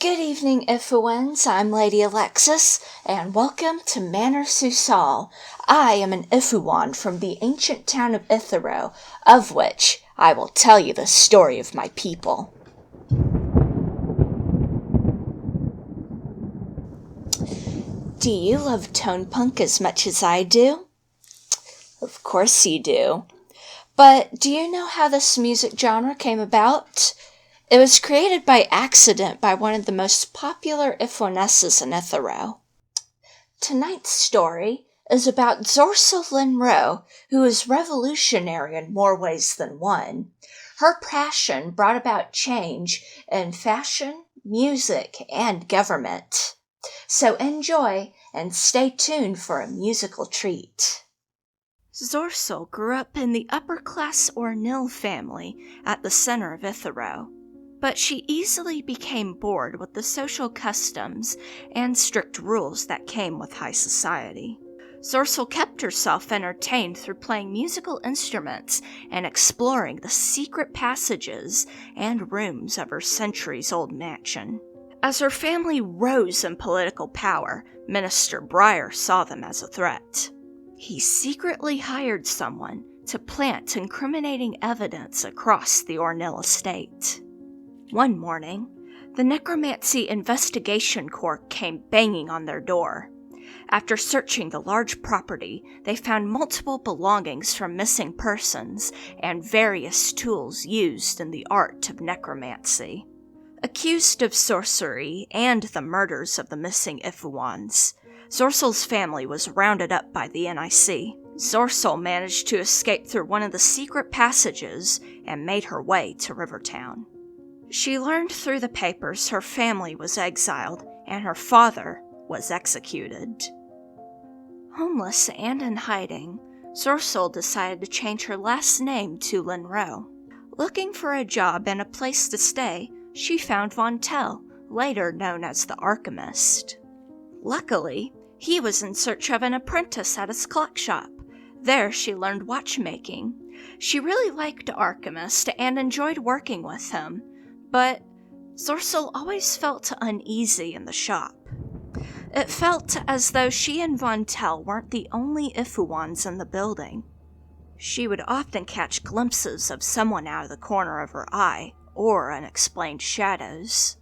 Good evening, Iphuans. I'm Lady Alexis, and welcome to Manor Sous-sol. I am an Iphuan from the ancient town of Ithoro, of which I will tell you the story of my people. Do you love tone punk as much as I do? Of course you do. But do you know how this music genre came about? It was created by accident by one of the most popular Iphuanesses in Ithoro. Tonight's story is about Zorsill Lynro, who is revolutionary in more ways than one. Her passion brought about change in fashion, music, and government. So enjoy and stay tuned for a musical treat. Zorsill grew up in the upper-class Ornil family at the center of Ithoro. But she easily became bored with the social customs and strict rules that came with high society. Zorsill kept herself entertained through playing musical instruments and exploring the secret passages and rooms of her centuries-old mansion. As her family rose in political power, Minister Breyer saw them as a threat. He secretly hired someone to plant incriminating evidence across the Ornil estate. One morning, the Necromancy Investigation Corps came banging on their door. After searching the large property, they found multiple belongings from missing persons and various tools used in the art of necromancy. Accused of sorcery and the murders of the missing Iphuans, Zorsill's family was rounded up by the NIC. Zorsill managed to escape through one of the secret passages and made her way to Rivertown. She learned through the papers her family was exiled and her father was executed. Homeless and in hiding, Zorsill decided to change her last name to Lynro. Looking for a job and a place to stay, she found Vontel, later known as the alchemist. Luckily, he was in search of an apprentice at his clock shop. There she learned watchmaking. She really liked the alchemist and enjoyed working with him. But Zorsill always felt uneasy in the shop. It felt as though she and Vontel weren't the only Iphuans in the building. She would often catch glimpses of someone out of the corner of her eye, or unexplained shadows.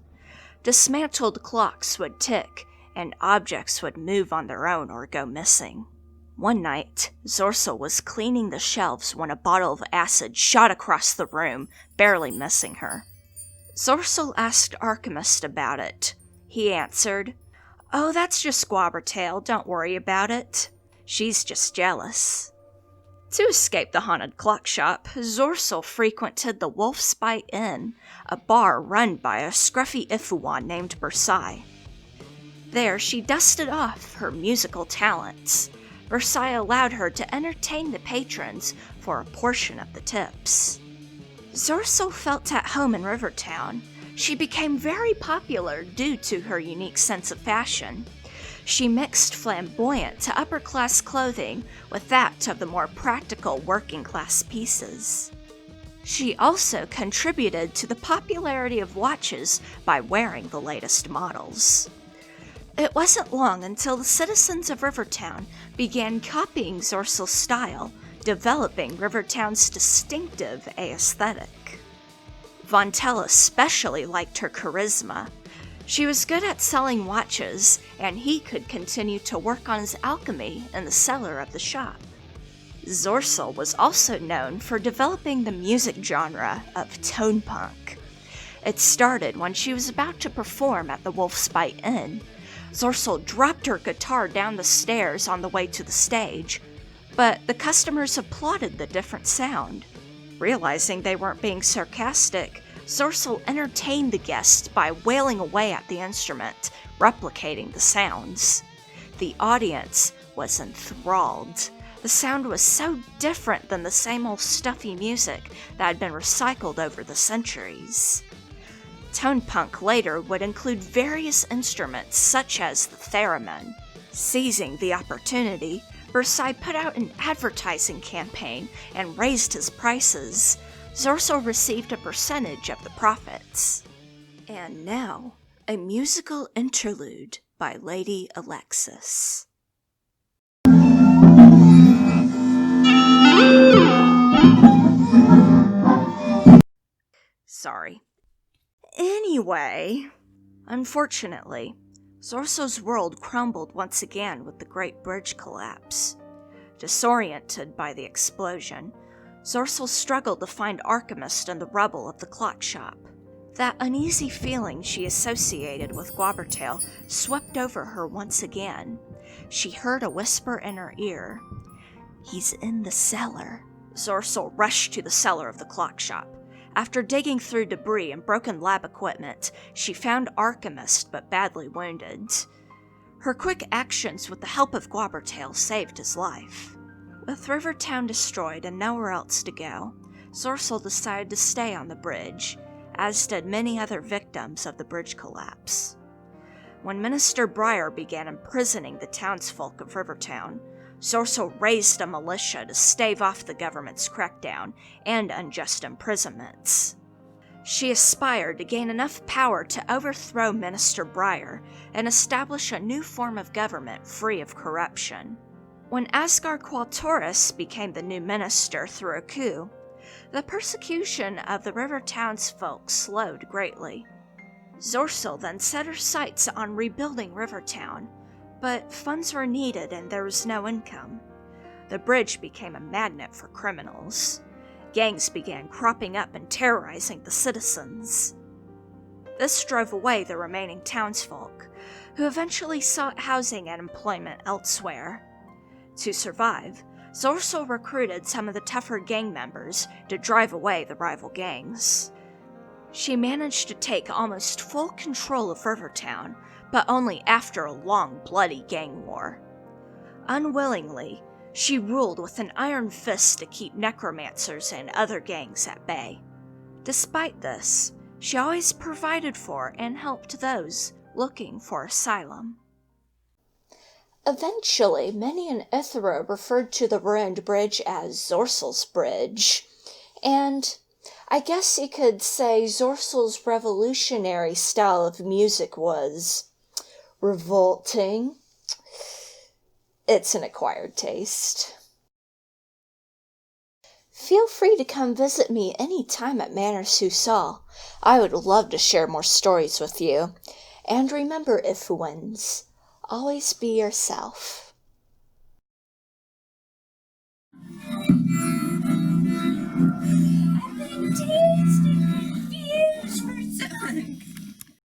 Dismantled clocks would tick, and objects would move on their own or go missing. One night, Zorsill was cleaning the shelves when a bottle of acid shot across the room, barely missing her. Zorsill asked Alchemist about it. He answered, "Oh, that's just Squabbertail, don't worry about it. She's just jealous." To escape the haunted clock shop, Zorsill frequented the Wolf's Bite Inn, a bar run by a scruffy Iphuan named Versailles. There she dusted off her musical talents. Versailles allowed her to entertain the patrons for a portion of the tips. Zorsill felt at home in Rivertown. She became very popular due to her unique sense of fashion. She mixed flamboyant to upper-class clothing with that of the more practical working-class pieces. She also contributed to the popularity of watches by wearing the latest models. It wasn't long until the citizens of Rivertown began copying Zorsill's style, developing Rivertown's distinctive aesthetic. Vontel especially liked her charisma. She was good at selling watches, and he could continue to work on his alchemy in the cellar of the shop. Zorsill was also known for developing the music genre of tone punk. It started when she was about to perform at the Wolf's Bite Inn. Zorsill dropped her guitar down the stairs on the way to the stage, but the customers applauded the different sound. Realizing they weren't being sarcastic, Zorsill entertained the guests by wailing away at the instrument, replicating the sounds. The audience was enthralled. The sound was so different than the same old stuffy music that had been recycled over the centuries. Tone punk later would include various instruments such as the theremin. Seizing the opportunity, Versailles put out an advertising campaign and raised his prices. Zorsill received a percentage of the profits. And now, A musical interlude by Lady Alexis. Sorry. Anyway, unfortunately, Zorsill's world crumbled once again with the Great Bridge collapse. Disoriented by the explosion, Zorsill struggled to find alchemists in the rubble of the clock shop. That uneasy feeling she associated with Gwobbertail swept over her once again. She heard a whisper in her ear. "He's in the cellar." Zorsill rushed to the cellar of the clock shop. After digging through debris and broken lab equipment, she found alchemists but badly wounded. Her quick actions with the help of Gwobbertail saved his life. With Rivertown destroyed and nowhere else to go, Zorsill decided to stay on the bridge, as did many other victims of the bridge collapse. When Minister Briar began imprisoning the townsfolk of Rivertown, Zorsill raised a militia to stave off the government's crackdown and unjust imprisonments. She aspired to gain enough power to overthrow Minister Briar and establish a new form of government free of corruption. When Asgar Qualtoris became the new minister through a coup, the persecution of the river townsfolk slowed greatly. Zorsill then set her sights on rebuilding Rivertown, but funds were needed and there was no income. The bridge became a magnet for criminals. Gangs began cropping up and terrorizing the citizens. This drove away the remaining townsfolk, who eventually sought housing and employment elsewhere. To survive, Zorsill recruited some of the tougher gang members to drive away the rival gangs. She managed to take almost full control of Rivertown, but only after a long, bloody gang war. Unwillingly, she ruled with an iron fist to keep necromancers and other gangs at bay. Despite this, she always provided for and helped those looking for asylum. Eventually, many in Ithoro referred to the ruined bridge as Zorsill's Bridge, and I guess you could say Zorsill's revolutionary style of music was revolting. It's an acquired taste. Feel free to come visit me any time at Manor Sous-sol. I would love to share more stories with you. And remember, Iphuans, always be yourself.